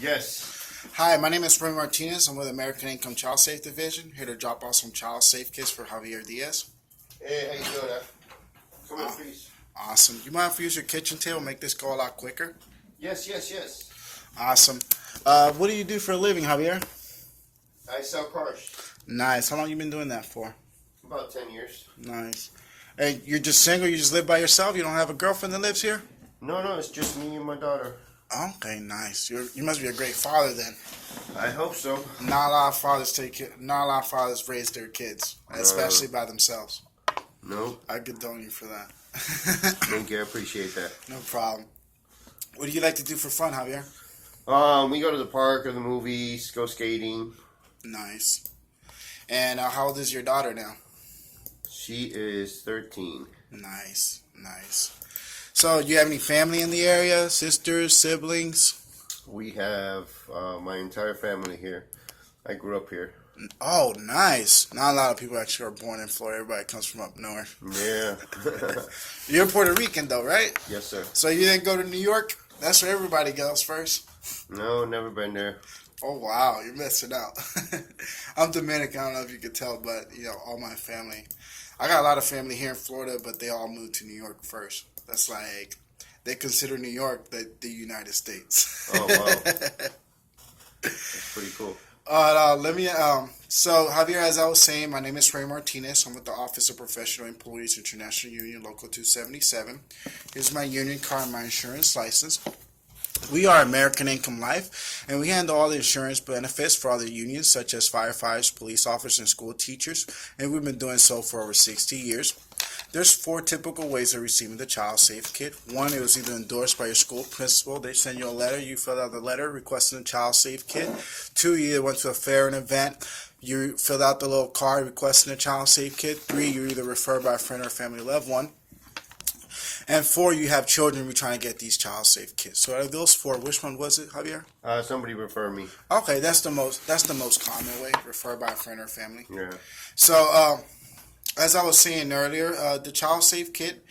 Yes. Hi, my name is Remy Martinez. I'm with American Income Child Safe Division. Here to drop off some child safe kits for Javier Diaz. Hey, how you doing? Come in, please. Awesome. You mind if we use your kitchen table? Make this go a lot quicker. Yes. Awesome. What do you do for a living, Javier? I sell cars. Nice. How long you been doing that for? About 10 years. Nice. Hey, you're just single? You just live by yourself? You don't have a girlfriend that lives here? No, it's just me and my daughter. Okay, nice. You must be a great father then. I hope so. Not a lot of fathers raise their kids, especially by themselves. No. I condone you for that. Thank you. I appreciate that. No problem. What do you like to do for fun, Javier? We go to the park or the movies, go skating. Nice. And how old is your daughter now? She is 13. Nice. So, do you have any family in the area? Sisters, siblings? We have my entire family here. I grew up here. Oh, nice. Not a lot of people actually are born in Florida. Everybody comes from up north. Yeah. You're Puerto Rican, though, right? Yes, sir. So, you didn't go to New York? That's where everybody goes first. No, never been there. Oh, wow. You're missing out. I'm Dominican. I don't know if you could tell, but, all my family. I got a lot of family here in Florida, but they all moved to New York first. That's like, they consider New York the United States. Oh, wow. That's pretty cool. So Javier, as I was saying, my name is Remy Martinez. I'm with the Office of Professional Employees International Union, Local 277. Here's my union card and my insurance license. We are American Income Life, and we handle all the insurance benefits for other unions, such as firefighters, police officers, and school teachers, and we've been doing so for over 60 years. There's 4 typical ways of receiving the Child Safe Kit. 1, it was either endorsed by your school principal. They send you a letter. You fill out the letter requesting the Child Safe Kit. 2, you either went to a fair or an event. You filled out the little card requesting the Child Safe Kit. 3, you're either referred by a friend or family loved one. And 4, you have children who are trying to get these Child Safe Kits. So out of those 4, which one was it, Javier? Somebody referred me. Okay, that's the most common way, referred by a friend or family. Yeah. So, as I was saying earlier, the Child Safe Kit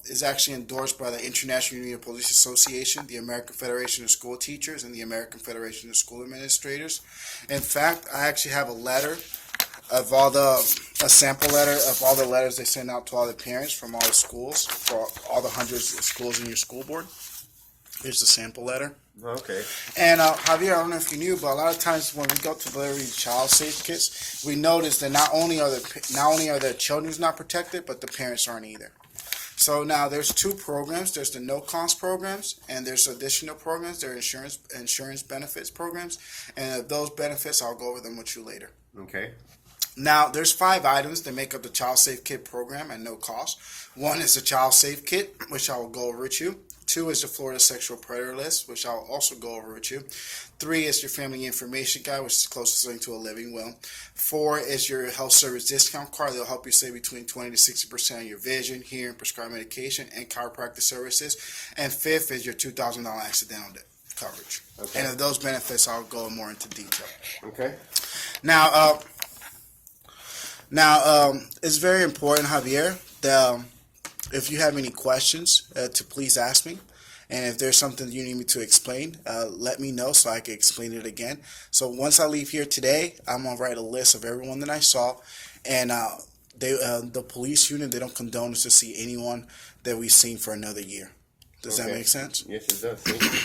is actually endorsed by the International Union of Police Association, the American Federation of School Teachers, and the American Federation of School Administrators. In fact, I actually have a sample letter of all the letters they send out to all the parents from all the schools, for all the hundreds of schools in your school board. Here's the sample letter. Okay. And Javier, I don't know if you knew, but a lot of times when we go to deliver these child safe kits, we notice that not only are the children not protected, but the parents aren't either. So now there's 2 programs. There's the no-cost programs, and there's additional programs. They're insurance benefits programs, and those benefits, I'll go over them with you later. Okay. Now, there's 5 items that make up the Child Safe Kit program at no cost. 1 is the Child Safe Kit, which I will go over with you. 2 is the Florida Sexual Predator List, which I'll also go over with you. 3 is your Family Information Guide, which is the closest thing to a living will. 4 is your Health Service Discount Card. They'll help you save between 20 to 60% on your vision, hearing, prescribed medication, and chiropractic services. And 5th is your $2,000 accidental coverage. Okay. And of those benefits, I'll go more into detail. Okay. Now, it's very important, Javier, that if you have any questions, to please ask me. And if there's something you need me to explain, let me know so I can explain it again. So once I leave here today, I'm going to write a list of everyone that I saw. And the police unit, they don't condone us to see anyone that we've seen for another year. Does that make sense? Yes, it does. Thank you.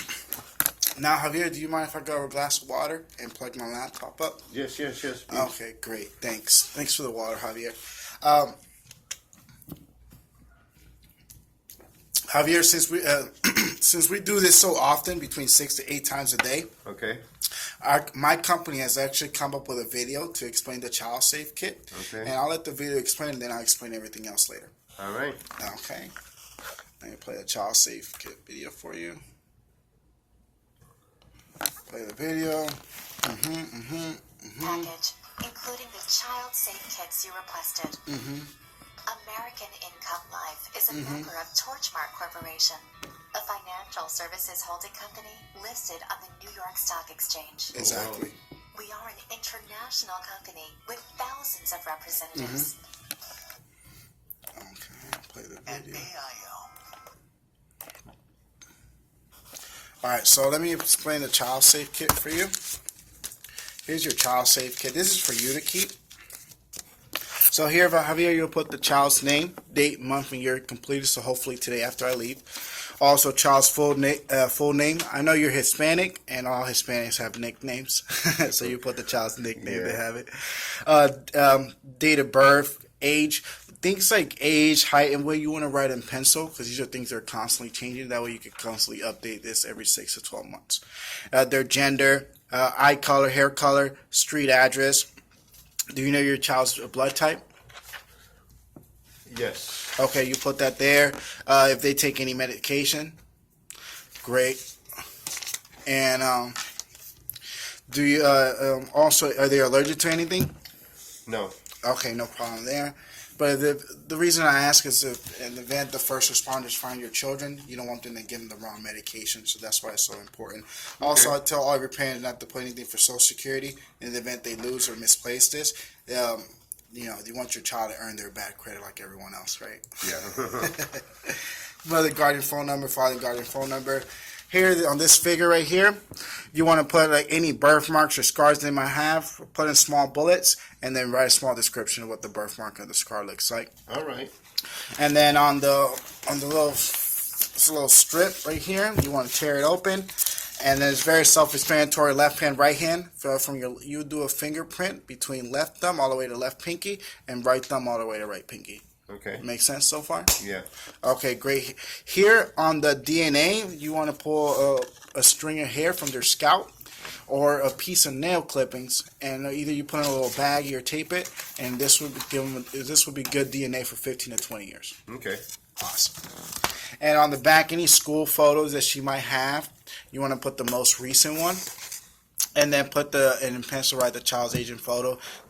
Now, Javier, do you mind if I grab a glass of water and plug my laptop up? Yes. Please. Okay, great. Thanks for the water, Javier. Javier, since we do this so often, between 6 to 8 times a day, okay, my company has actually come up with a video to explain the Child Safe Kit. Okay. And I'll let the video explain, and then I'll explain everything else later. All right. Okay. Let me play a Child Safe Kit video for you. Play the video. Package, including the Child Safe Kits you requested. American Income Life is a member of Torchmark Corporation, a financial services holding company listed on the New York Stock Exchange. Exactly. We are an international company with thousands of representatives. Okay, play the video. At AIL. Alright, so let me explain the child safe kit for you. Here's your child safe kit. This is for you to keep. So here, Javier, you'll put the child's name, date, month, and year completed, so hopefully today after I leave. Also, child's full name. I know you're Hispanic, and all Hispanics have nicknames, so you put the child's nickname, they have it. Date of birth, age, things like age, height, and what you want to write in pencil, because these are things that are constantly changing. That way you can constantly update this every 6 to 12 months. Their gender, eye color, hair color, street address. Do you know your child's blood type? Yes. Okay, you put that there. If they take any medication, great. And do you also, are they allergic to anything? No. Okay, no problem there. But the reason I ask is if in the event the first responders find your children, you don't want them to give them the wrong medication, so that's why it's so important. Also, I tell all of your parents not to put anything for Social Security in the event they lose or misplace this. You want your child to earn their bad credit like everyone else, right? Yeah. Mother guardian phone number, father guardian phone number. Here on this figure right here, you want to put like any birthmarks or scars they might have, put in small bullets, and then write a small description of what the birthmark or the scar looks like. All right. And then on the little strip right here, you want to tear it open, and then it's very self-explanatory. Left hand, right hand. You do a fingerprint between left thumb all the way to left pinky, and right thumb all the way to right pinky. Okay. Make sense so far? Yeah. Okay, great. Here on the DNA, you want to pull a string of hair from their scalp or a piece of nail clippings, and either you put in a little baggie or tape it, and this would be good DNA for 15 to 20 years. Okay. Awesome. And on the back, any school photos that she might have, you want to put the most recent one. And then put and in pencil write the child's age and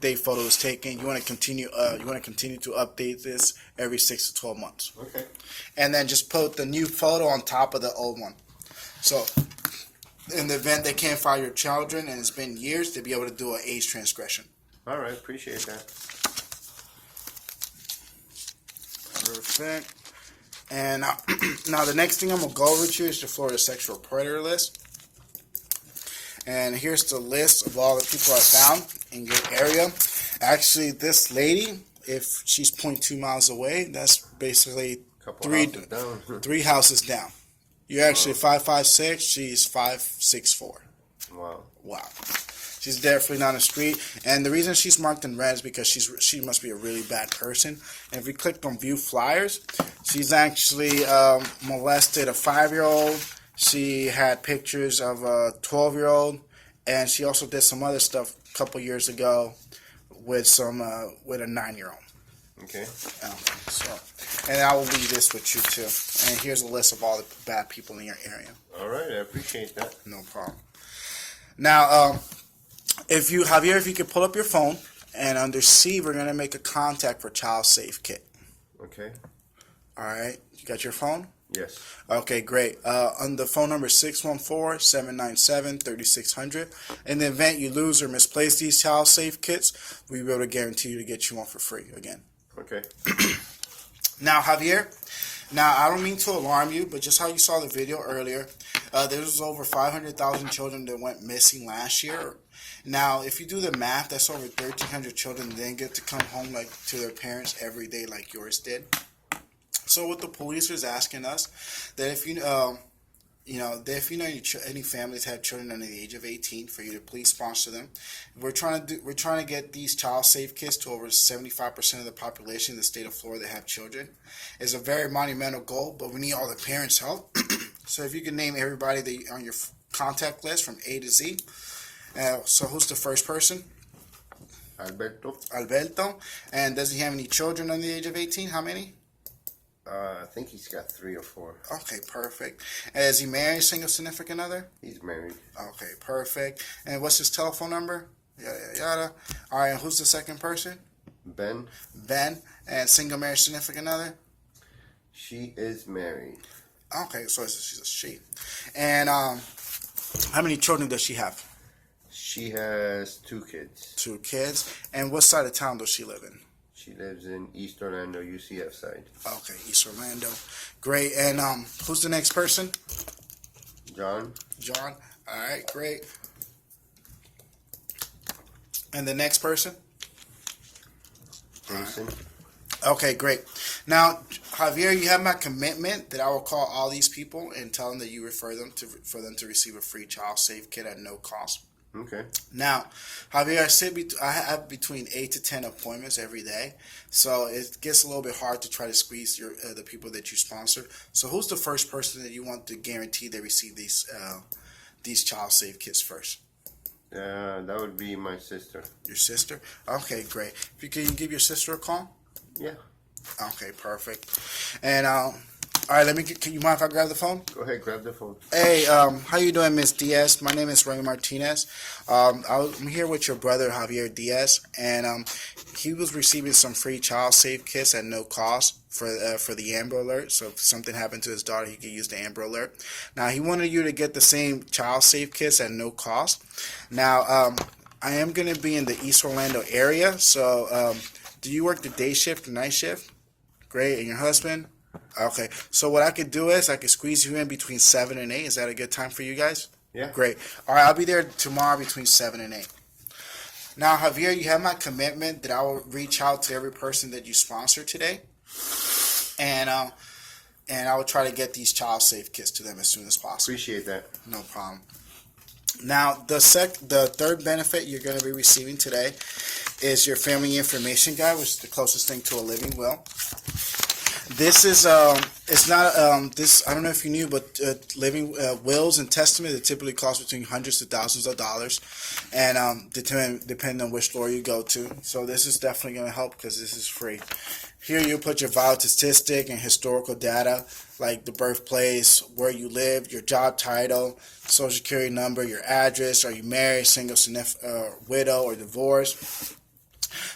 date photo was taken. You want to continue. You want to continue to update this every 6 to 12 months. Okay. And then just put the new photo on top of the old one. So, in the event they can't find your children and it's been years, they'll be able to do an age transgression. All right. Appreciate that. Perfect. And now the next thing I'm gonna go over to you is the Florida sexual predator list. And here's the list of all the people I found in your area. Actually, this lady, if she's 0.2 miles away, that's basically three houses down. You're actually 5'6", she's 5'6'4". Wow. Wow. She's definitely not on the street. And the reason she's marked in red is because she must be a really bad person. And if we clicked on view flyers, she's actually molested a 5-year-old. She had pictures of a 12-year-old, and she also did some other stuff a couple years ago with a 9-year-old. Okay. And I will leave this with you too. And here's a list of all the bad people in your area. All right, I appreciate that. No problem. Now, if you could pull up your phone, and under C, we're gonna make a contact for Child Safe Kit. Okay. All right, you got your phone? Yes. Okay, great. On the phone number 614-797-3600. In the event you lose or misplace these child safe kits, we'll be able to guarantee you to get you one for free again. Okay. Now, Javier, I don't mean to alarm you, but just how you saw the video earlier, there was over 500,000 children that went missing last year. Now, if you do the math, that's over 1,300 children that didn't get to come home to their parents every day like yours did. So what the police was asking us, that if you know any families have children under the age of 18, for you to please sponsor them. We're trying to get these child safe kits to over 75% of the population in the state of Florida that have children. It's a very monumental goal, but we need all the parents' help. So if you can name everybody on your contact list from A to Z. So who's the first person? Alberto. And does he have any children under the age of 18? How many? I think he's got 3 or 4. Okay, perfect. And is he married, single, significant other? He's married. Okay, perfect. And what's his telephone number? Yada, yada, yada. All right, and who's the second person? Ben. And single, married, significant other? She is married. Okay, so she's a she. And how many children does she have? She has 2 kids. 2 kids. And what side of town does she live in? She lives in East Orlando, UCF side. Okay, East Orlando. Great. And who's the next person? John. John. All right, great. And the next person? Jason. Okay, great. Now, Javier, you have my commitment that I will call all these people and tell them that you refer them for them to receive a free child safe kit at no cost. Okay. Now, Javier, I have between 8 to 10 appointments every day, so it gets a little bit hard to try to squeeze the people that you sponsor. So, who's the first person that you want to guarantee they receive these child safe kits first? That would be my sister. Your sister? Okay, great. Can you give your sister a call? Yeah. Okay, perfect. And all right, can you mind if I grab the phone? Go ahead, grab the phone. Hey, how you doing, Miss Diaz? My name is Remy Martinez. I'm here with your brother Javier Diaz, and he was receiving some free child safe kits at no cost for the Amber Alert. So if something happened to his daughter, he could use the Amber Alert. Now he wanted you to get the same child safe kits at no cost. Now I am going to be in the East Orlando area. So do you work the day shift, or night shift? Great, and your husband? Okay, so what I could do is I could squeeze you in between 7 and 8. Is that a good time for you guys? Yeah. Great. All right, I'll be there tomorrow between 7 and 8. Now, Javier, you have my commitment that I will reach out to every person that you sponsor today, and I will try to get these child safe kits to them as soon as possible. Appreciate that. No problem. Now, the third benefit you're going to be receiving today is your family information guide, which is the closest thing to a living will. This is it's not this. I don't know if you knew, but living wills and testaments, it typically cost between hundreds to thousands of dollars, and depending on which lawyer you go to. So this is definitely going to help because this is free. Here you put your vital statistic and historical data like the birthplace, where you live, your job title, social security number, your address. Are you married, single, widow, or divorced?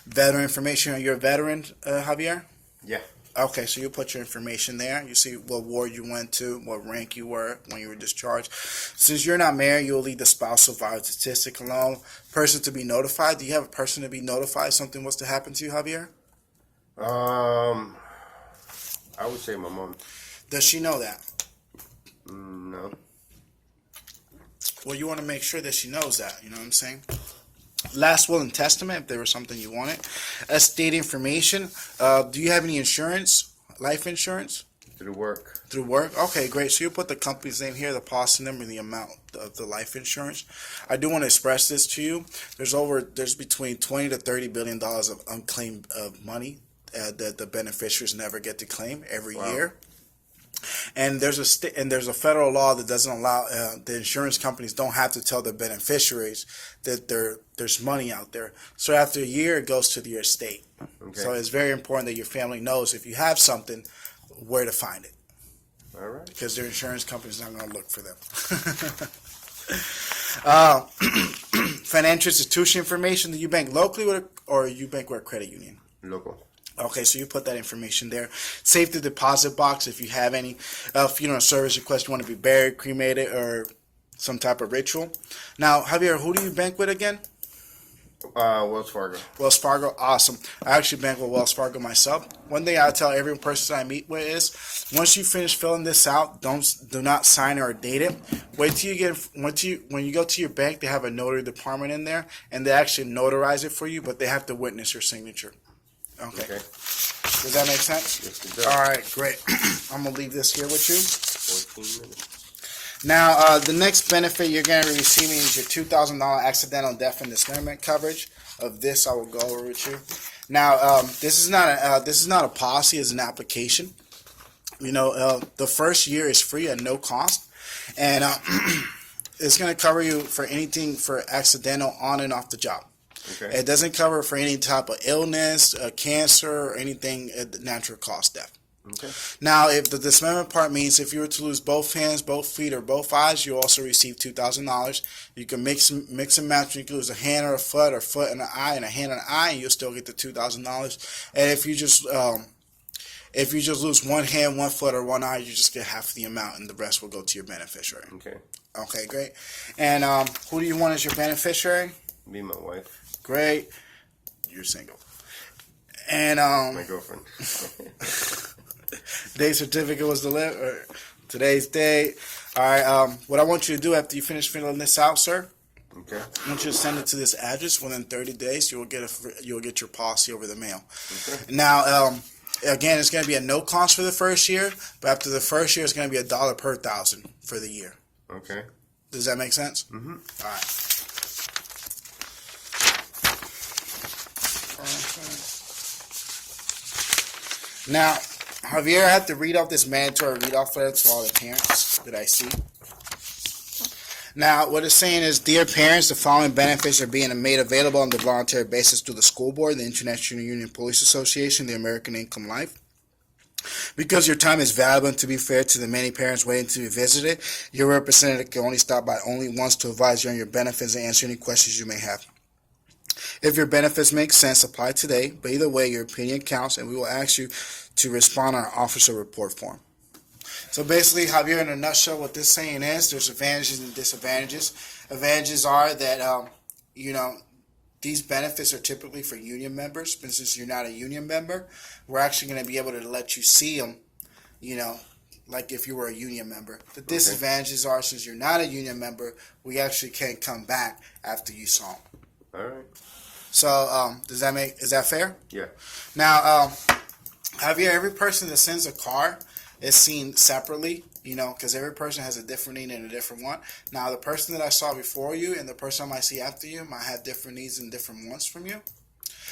Veteran information. Are you a veteran, Javier? Yeah. Okay, so you put your information there. You see what ward you went to, what rank you were when you were discharged. Since you're not married, you'll leave the spousal vital statistic alone. Person to be notified. Do you have a person to be notified if something was to happen to you, Javier? I would say my mom. Does she know that? No. Well, you want to make sure that she knows that. You know what I'm saying? Last will and testament, if there was something you wanted. Estate information. Do you have any insurance? Life insurance? Through work. Through work? Okay, great. So you put the company's name here, the policy number, and the amount of the life insurance. I do want to express this to you. There's between $20 to $30 billion of unclaimed money that the beneficiaries never get to claim every year. And there's a federal law that doesn't allow the insurance companies don't have to tell their beneficiaries that there's money out there. So after a year, it goes to your estate. Okay. So it's very important that your family knows if you have something, where to find it. All right. Because their insurance company's not going to look for them. Financial institution information. Do you bank locally or you bank with a credit union? Local. Okay, so you put that information there. Safety deposit box if you have any funeral service request, you want to be buried, cremated, or some type of ritual. Now, Javier, who do you bank with again? Wells Fargo. Wells Fargo, awesome. I actually bank with Wells Fargo myself. One thing I tell every person I meet with is, once you finish filling this out, do not sign or date it. Wait till when you go to your bank, they have a notary department in there, and they actually notarize it for you, but they have to witness your signature. Okay. Does that make sense? Yes, it does. All right, great. I'm going to leave this here with you. 14 minutes. Now, the next benefit you're going to be receiving is your $2,000 accidental death and dismemberment coverage. Of this, I will go over with you. Now, this is not a policy; it's an application. You know, the first year is free at no cost, and it's going to cover you for anything for accidental on and off the job. Okay. It doesn't cover for any type of illness, cancer, or anything at natural cause death. Okay. Now, if the dismemberment part means if you were to lose both hands, both feet, or both eyes, you also receive $2,000. You can mix and match. You can lose a hand or a foot and an eye, and a hand and an eye, and you'll still get the $2,000. And if you just lose one hand, one foot, or one eye, you just get half the amount, and the rest will go to your beneficiary. Okay. Okay, great. And who do you want as your beneficiary? Me, my wife. Great. You're single. And my girlfriend. Day certificate was delivered. Today's date. All right. What I want you to do after you finish filling this out, sir, Okay. I want you to send it to this address. Within 30 days, you'll get your policy over the mail. Okay. Now, again, it's going to be a no cost for the first year, but after the first year, it's going to be $1 per 1,000 for the year. Okay. Does that make sense? Mm-hmm. All right. Now, Javier had to read off this mandatory read-off letter to all the parents that I see. Now, what it's saying is, dear parents, the following benefits are being made available on the voluntary basis through the school board, the International Union Police Association, the American Income Life. Because your time is valuable and to be fair to the many parents waiting to be visited, your representative can only stop by only once to advise you on your benefits and answer any questions you may have. If your benefits make sense, apply today, but either way, your opinion counts, and we will ask you to respond on our officer report form. So basically, Javier, in a nutshell, what this saying is, there's advantages and disadvantages. Advantages are that, these benefits are typically for union members, but since you're not a union member, we're actually going to be able to let you see them, like if you were a union member. The disadvantages are, since you're not a union member, we actually can't come back after you saw them. All right. So, is that fair? Yeah. Now, Javier, every person that sends a car is seen separately, because every person has a different need and a different want. Now, the person that I saw before you and the person I might see after you might have different needs and different wants from you.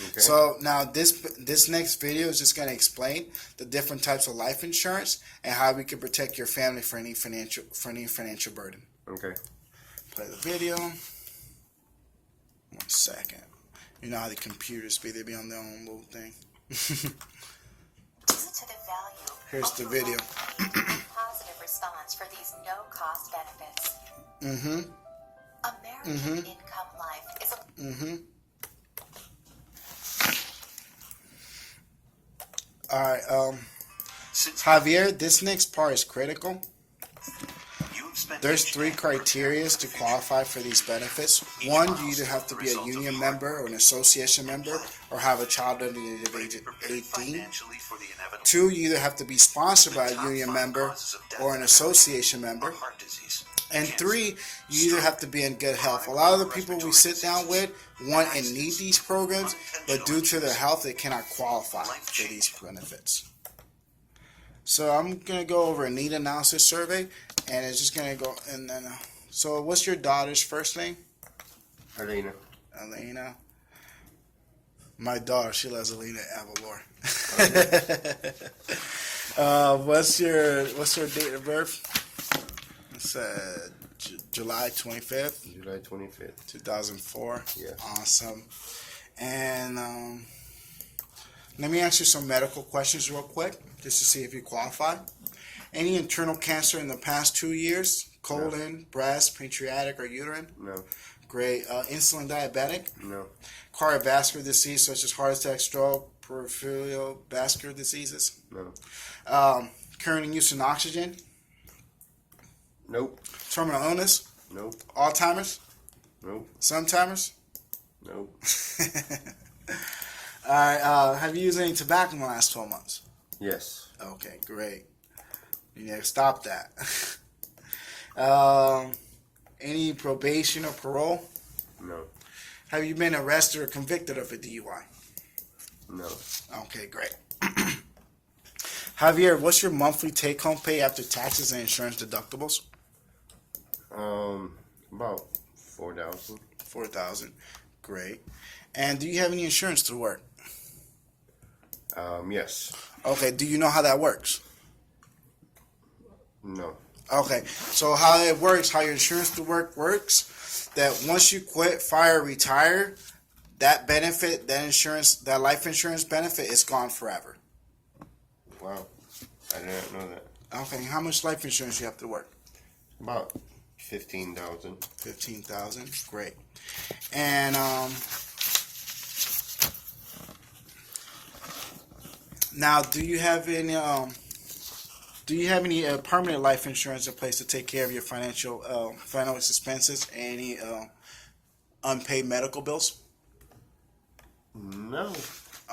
Okay. So now this next video is just going to explain the different types of life insurance and how we can protect your family for any financial burden. Okay. Play the video. 1 second. You know how the computers be, they be on their own little thing. Due to the value, Here's the video. positive response for these no-cost benefits. American Income Life is a All right, Javier, this next part is critical. There's 3 criteria to qualify for these benefits. 1, you either have to be a union member or an association member or have a child under the age of 18. 2, you either have to be sponsored by a union member or an association member. And 3, you either have to be in good health. A lot of the people we sit down with want and need these programs, but due to their health, they cannot qualify for these benefits. So I'm going to go over a need analysis survey, and it's just going to go, and then, so what's your daughter's first name? Elena. Elena. My daughter, she loves Elena Avalor. What's your date of birth? It's July 25th. July 25th. 2004. Yeah. Awesome. And let me ask you some medical questions real quick, just to see if you qualify. Any internal cancer in the past 2 years? Colon, breast, pancreatic, or uterine? No. Great. Insulin diabetic? No. Cardiovascular disease such as heart attack, stroke, peripheral vascular diseases? No. Current in use in oxygen? Nope. Terminal illness? Nope. Alzheimer's? Nope. Sometimers? Nope. All right. Have you used any tobacco in the last 12 months? Yes. Okay, great. You need to stop that. Any probation or parole? No. Have you been arrested or convicted of a DUI? No. Okay, great. Javier, what's your monthly take-home pay after taxes and insurance deductibles? About 4,000. 4,000. Great. And do you have any insurance through work? Yes. Okay. Do you know how that works? No. Okay. So how it works, how your insurance through work works, that once you quit, fire, retire, that benefit, that life insurance benefit is gone forever. Wow. I did not know that. Okay. How much life insurance you have to work? About 15,000. 15,000. Great. And now, do you have any permanent life insurance in place to take care of your financial expenses and any unpaid medical bills? No.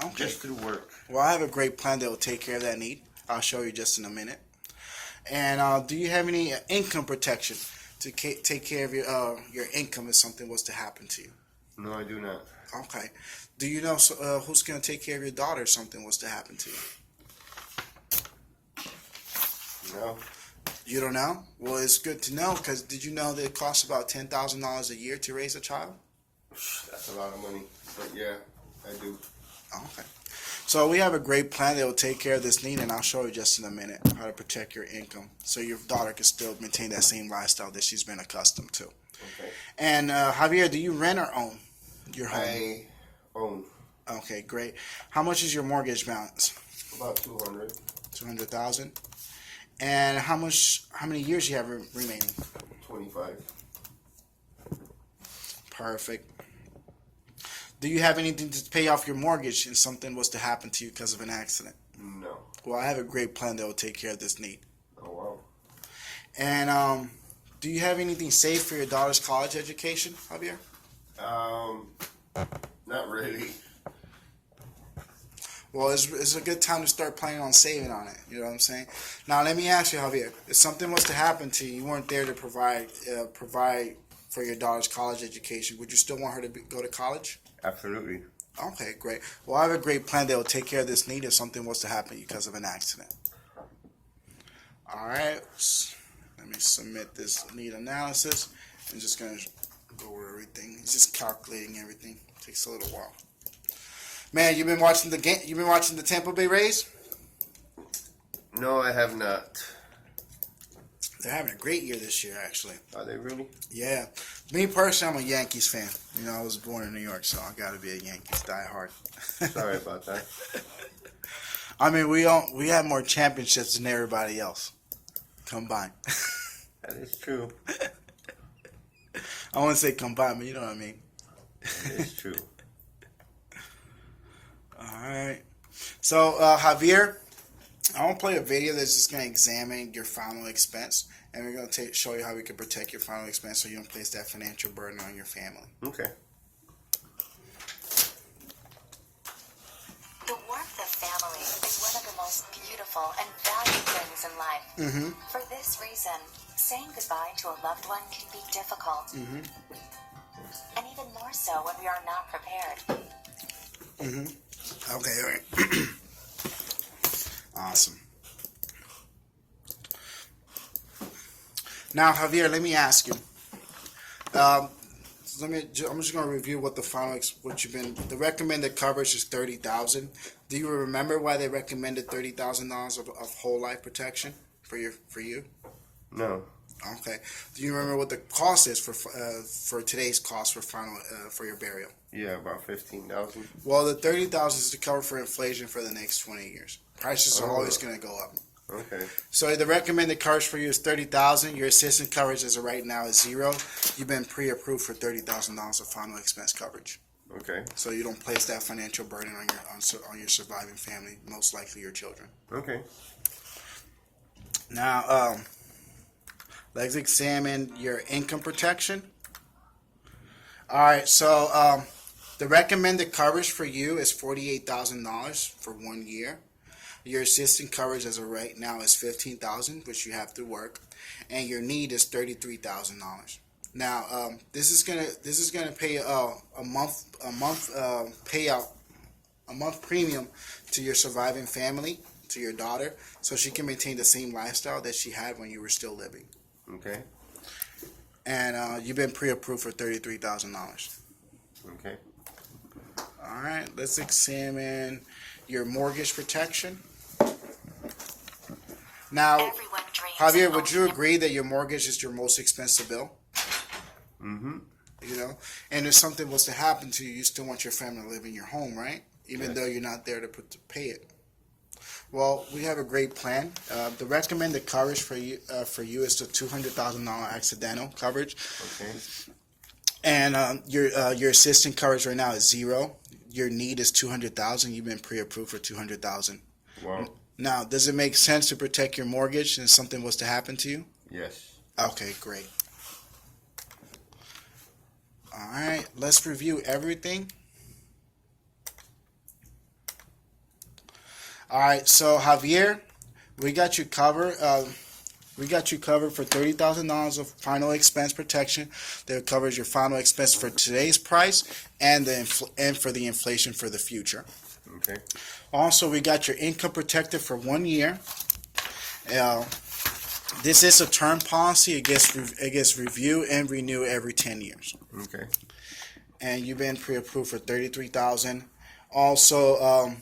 Okay. Just through work. Well, I have a great plan that will take care of that need. I'll show you just in a minute. And do you have any income protection to take care of your income if something was to happen to you? No, I do not. Okay. Do you know who's going to take care of your daughter if something was to happen to you? No. You don't know? Well, it's good to know, because did you know that it costs about $10,000 a year to raise a child? That's a lot of money. But yeah, I do. Okay. So we have a great plan that will take care of this need, and I'll show you just in a minute how to protect your income so your daughter can still maintain that same lifestyle that she's been accustomed to. Okay. And Javier, do you rent or own your home? I own Okay, great. How much is your mortgage balance? about 200. 200,000. And how many years you have remaining? 25. Perfect. Do you have anything to pay off your mortgage if something was to happen to you because of an accident? No. Well, I have a great plan that will take care of this need. Oh, wow. And do you have anything saved for your daughter's college education, Javier? Not really. Well, it's a good time to start planning on saving on it. You know what I'm saying? Now, let me ask you, Javier, if something was to happen to you, you weren't there to provide for your daughter's college education, would you still want her to go to college? Absolutely. Okay, great. Well, I have a great plan that will take care of this need if something was to happen because of an accident. All right. Let me submit this need analysis. I'm just going to go over everything. It's just calculating everything. It takes a little while. Man, you've been watching the game. You've been watching the Tampa Bay Rays? No, I have not. They're having a great year this year, actually. Are they really? Yeah. Me personally, I'm a Yankees fan. You know, I was born in New York, so I got to be a Yankees diehard. Sorry about that. I mean, we have more championships than everybody else combined. That is true. I wouldn't say combined, but you know what I mean. That is true. All right. So, Javier, I want to play a video that's just going to examine your final expense, and we're going to show you how we can protect your final expense so you don't place that financial burden on your family. Okay. The warmth of family is one of the most beautiful and valued things in life. Mm-hmm. For this reason, saying goodbye to a loved one can be difficult. Mm-hmm. And even more so when we are not prepared. Mm-hmm. Okay, all right. Awesome. Now, Javier, let me ask you. I'm just going to review what the final, the recommended coverage is $30,000. Do you remember why they recommended $30,000 of whole life protection for you? No. Okay. Do you remember what the cost is for today's cost for your burial? Yeah, about 15,000. Well, the $30,000 is to cover for inflation for the next 20 years. Prices are always going to go up. Okay. So the recommended coverage for you is $30,000. Your assistant coverage as of right now is $0. You've been pre-approved for $30,000 of final expense coverage. Okay. So you don't place that financial burden on your surviving family, most likely your children. Okay. Now, let's examine your income protection. All right, so the recommended coverage for you is $48,000 for 1 year. Your assistant coverage as of right now is $15,000, which you have to work, and your need is $33,000. Now, this is gonna pay a month payout, a month premium to your surviving family, to your daughter, so she can maintain the same lifestyle that she had when you were still living. Okay. And you've been pre-approved for $33,000. Okay. All right, let's examine your mortgage protection. Now, Everyone dreams Javier, of would you owning agree that your mortgage is your most expensive bill? Mm-hmm. You know, and if something was to happen to you, you still want your family to live in your home, right? Even Yes. though you're not there to pay it. Well, we have a great plan. The recommended coverage for you is the $200,000 accidental coverage, Okay. and your assistant coverage right now is $0. Your need is $200,000. You've been pre-approved for $200,000. Wow. Now, does it make sense to protect your mortgage if something was to happen to you? Yes. Okay, great. All right, let's review everything. All right, so Javier, we got you covered. We got you covered for $30,000 of final expense protection that covers your final expense for today's price and for the inflation for the future. Okay. Also, we got your income protected for 1 year. This is a term policy. It gets reviewed and renewed every 10 years. Okay. And you've been pre-approved for $33,000. Also,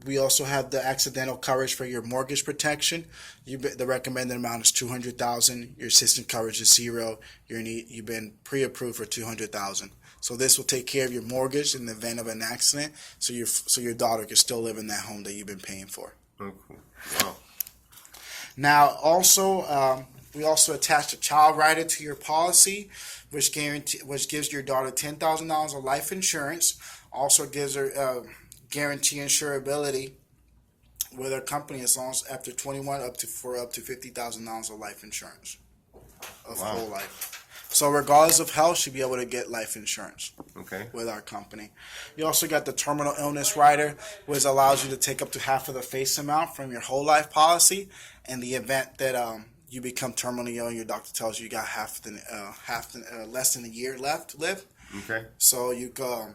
we also have the accidental coverage for your mortgage protection. The recommended amount is $200,000. Your assistant coverage is $0. You've been pre-approved for $200,000. So this will take care of your mortgage in the event of an accident, so your daughter can still live in that home that you've been paying for. Oh, cool. Wow. Now, also, we also attached a child rider to your policy, which gives your daughter $10,000 of life insurance. Also gives her guarantee insurability with our company as long as after 21 up to $50,000 of life insurance of whole life. So regardless of health, she'll be able to get life insurance. Okay. With our company. You also got the terminal illness rider, which allows you to take up to half of the face amount from your whole life policy in the event that you become terminally ill and your doctor tells you got less than a year left to live. Okay. So you go,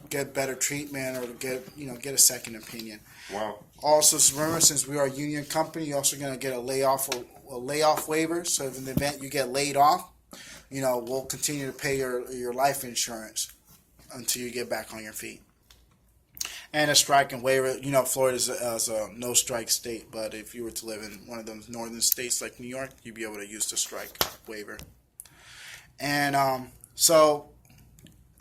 get better treatment or get a second opinion. Wow. Also, remember, since we are a union company, you're also gonna get a layoff waiver. So in the event you get laid off, we'll continue to pay your life insurance until you get back on your feet. And a strike and waiver. Florida is a no strike state, but if you were to live in one of those northern states like New York, you'd be able to use the strike waiver. And so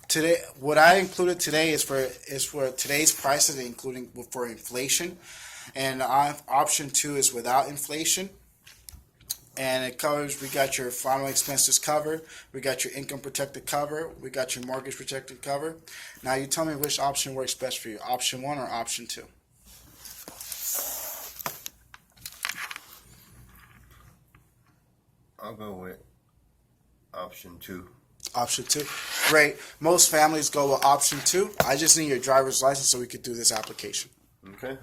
today, what I included today is for today's prices, including for inflation. And option 2 is without inflation. And it covers, we got your final expenses covered, we got your income protected cover, we got your mortgage protected cover. Now you tell me which option works best for you, option 1 or option 2? I'll go with option 2. Option 2. Great. Most families go with option 2. I just need your driver's license so we could do this application. Okay.